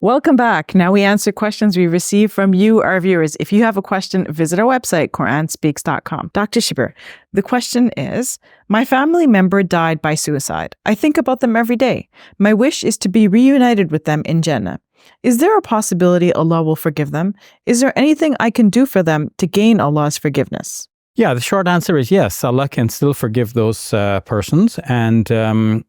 Welcome back. Now we answer questions we receive from you, our viewers. If you have a question, visit our website, QuranSpeaks.com. Dr. Shabir, the question is, my family member died by suicide. I think about them every day. My wish is to be reunited with them in Jannah. Is there a possibility Allah will forgive them? Is there anything I can do for them to gain Allah's forgiveness? Yeah, the short answer is yes. Allah can still forgive those persons, and there's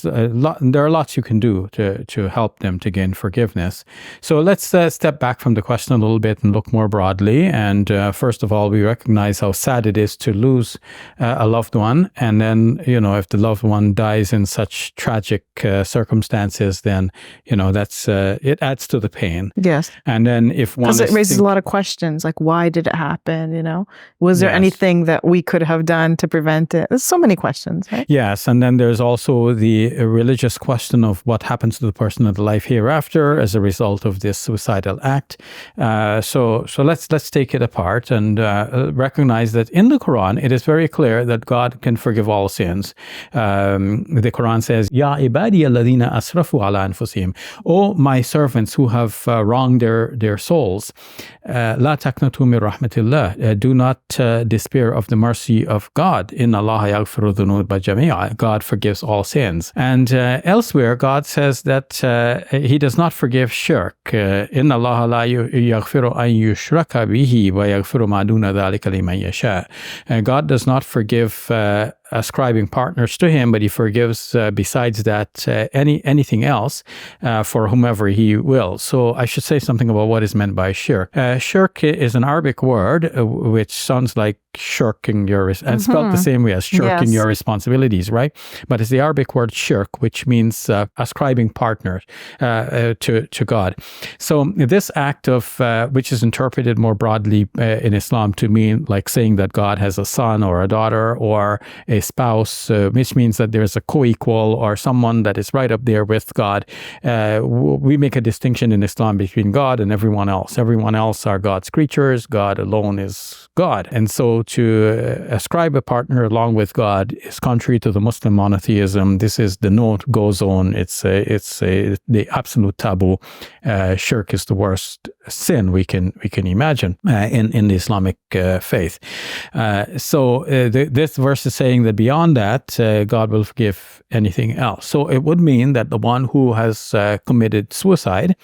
a lot. There are lots you can do to help them to gain forgiveness. So let's step back from the question a little bit and look more broadly. And first of all, we recognize how sad it is to lose a loved one, and then if the loved one dies in such tragic circumstances, then that's it adds to the pain. Yes. And then if one because it raises a lot of questions, like why did it happen? Was there anything that we could have done to prevent it? There's so many questions, right? Yes, and then there's also the religious question of what happens to the person in the life hereafter as a result of this suicidal act. So let's take it apart and recognize that in the Quran it is very clear that God can forgive all sins. The Quran says, "Ya ibadi alladhina asrafu ala anfusihim," "O my servants who have wronged their souls, la taqnatu min rahmatillah." Do not despair of the mercy of God. Inna Allah yaghfiru dhunuba jami'a. God forgives all sins. And elsewhere, God says that He does not forgive shirk. Inna Allah la yaghfiru an yushraka bihi wa yaghfiru ma duna dhalika liman yasha. God does not forgive ascribing partners to Him, but He forgives besides that anything else for whomever He will. So I should say something about what is meant by shirk. Shirk is an Arabic word which sounds like shirking and spelled the same way as shirking your responsibilities, right? But it's the Arabic word shirk, which means ascribing partners to God. So this act of which is interpreted more broadly in Islam to mean like saying that God has a son or a daughter or a spouse, which means that there's a co-equal or someone that is right up there with God. We make a distinction in Islam between God and everyone else. Everyone else are God's creatures. God alone is God. And so to ascribe a partner along with God is contrary to the Muslim monotheism. This is the no-go zone. It's the absolute taboo. Shirk is the worst sin we can imagine in the Islamic faith. So this verse is saying that beyond that, God will forgive anything else. So it would mean that the one who has committed suicide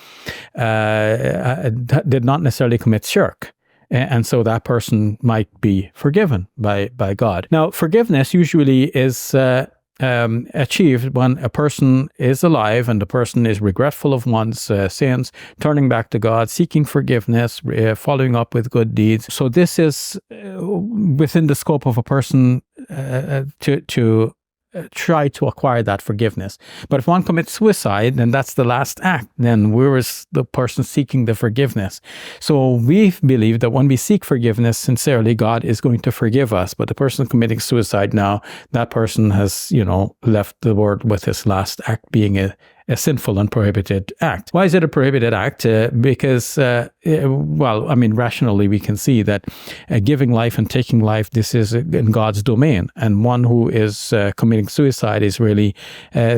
did not necessarily commit shirk. And so that person might be forgiven by God. Now, forgiveness usually is achieved when a person is alive and the person is regretful of one's sins, turning back to God, seeking forgiveness, following up with good deeds. So this is within the scope of a person to try to acquire that forgiveness. But if one commits suicide, then that's the last act. Then where is the person seeking the forgiveness? So we believe that when we seek forgiveness sincerely, God is going to forgive us. But the person committing suicide now, that person has, left the world with his last act being a sinful and prohibited act. Why is it a prohibited act? Because, rationally we can see that giving life and taking life, this is in God's domain. And one who is committing suicide is really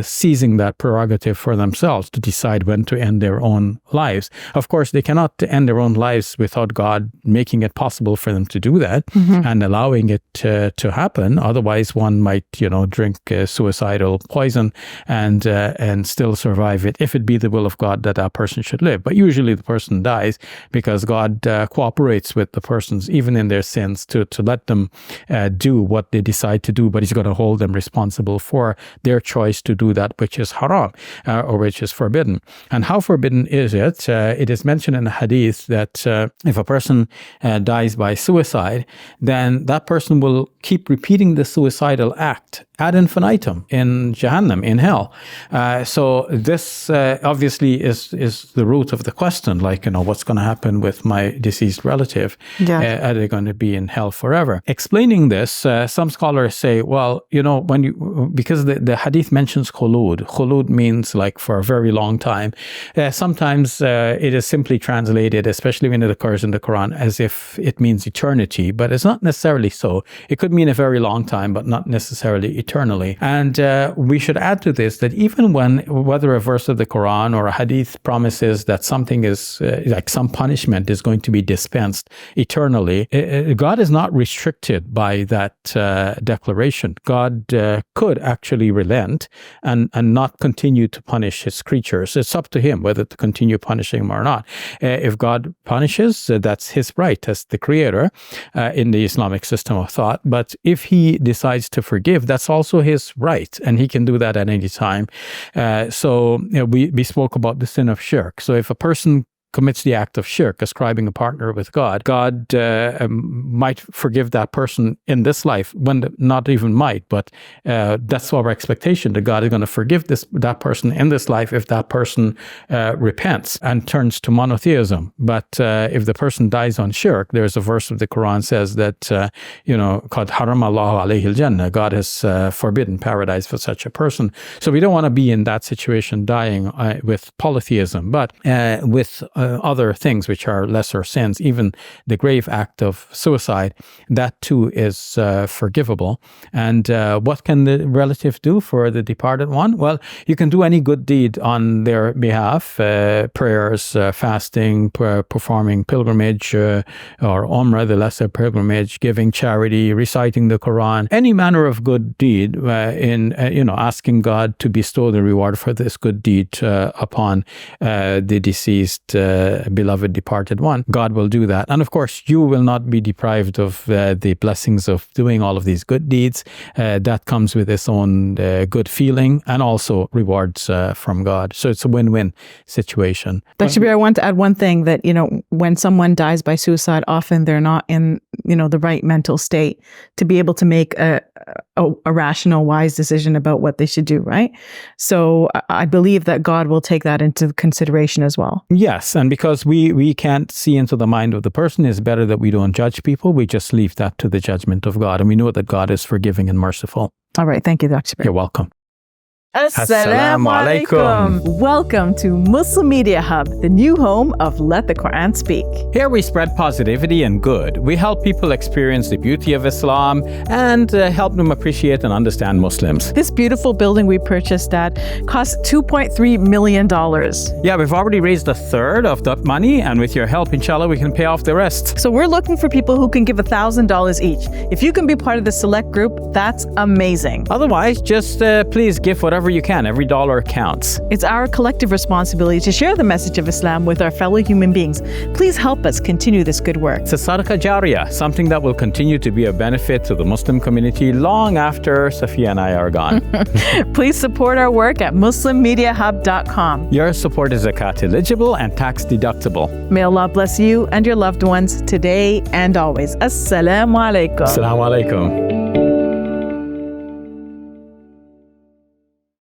seizing that prerogative for themselves to decide when to end their own lives. Of course, they cannot end their own lives without God making it possible for them to do that and allowing it to happen. Otherwise, one might, drink suicidal poison and still survive it if it be the will of God that that person should live. But usually the person dies because God cooperates with the persons, even in their sins, to let them do what they decide to do, but He's going to hold them responsible for their choice to do that which is haram or which is forbidden. And how forbidden is it? It is mentioned in the hadith that if a person dies by suicide, then that person will keep repeating the suicidal act ad infinitum in Jahannam, in hell. So this obviously is the root of the question, like, what's going to happen with my deceased relative? Are they going to be in hell forever? Explaining this, some scholars say, well, because the hadith mentions khulud. Khulud means like for a very long time. Sometimes it is simply translated, especially when it occurs in the Quran, as if it means eternity, but it's not necessarily so. It could mean a very long time, but not necessarily eternity. eternally. And we should add to this that even whether a verse of the Quran or a hadith promises that something is like some punishment is going to be dispensed eternally, God is not restricted by that declaration. God could actually relent and not continue to punish his creatures. It's up to him whether to continue punishing them or not. If God punishes, that's his right as the creator in the Islamic system of thought. But if he decides to forgive, that's also his right, and he can do that at any time. We spoke about the sin of shirk. So if a person commits the act of shirk, ascribing a partner with God, God might forgive that person in this life, not even might, but that's our expectation, that God is going to forgive that person in this life if that person repents and turns to monotheism. But if the person dies on shirk, there's a verse of the Quran says that, called Haram Allahu alayhi al-Jannah, God has forbidden paradise for such a person. So we don't want to be in that situation, dying with polytheism, but with other things which are lesser sins, even the grave act of suicide, that too is forgivable. And what can the relative do for the departed one? Well, you can do any good deed on their behalf, prayers, fasting, performing pilgrimage or umrah, the lesser pilgrimage, giving charity, reciting the Quran, any manner of good deed in asking God to bestow the reward for this good deed upon the deceased beloved departed one. God will do that. And of course, you will not be deprived of the blessings of doing all of these good deeds. That comes with its own good feeling and also rewards from God. So it's a win-win situation. Dr. Shabir, I want to add one thing that, when someone dies by suicide, often they're not in, the right mental state to be able to make a rational, wise decision about what they should do, right? So I believe that God will take that into consideration as well. Yes, and because we can't see into the mind of the person, it's better that we don't judge people. We just leave that to the judgment of God. And we know that God is forgiving and merciful. All right. Thank you, Dr. Shabir. You're welcome. Assalamu alaikum. Welcome to Muslim Media Hub, the new home of Let the Quran Speak. Here we spread positivity and good. We help people experience the beauty of Islam and help them appreciate and understand Muslims. This beautiful building we purchased at cost $2.3 million. Yeah, we've already raised a third of that money, and with your help, inshallah, we can pay off the rest. So we're looking for people who can give $1,000 each. If you can be part of the select group, that's amazing. Otherwise, just please give whatever you can. Every dollar counts. It's our collective responsibility to share the message of Islam with our fellow human beings. Please help us continue this good work. It's a sadaqah jariyah, something that will continue to be a benefit to the Muslim community long after Safiyyah and I are gone. Please support our work at muslimmediahub.com. Your support is zakat eligible and tax deductible. May Allah bless you and your loved ones today and always. Assalamu alaikum. Assalamu alaikum.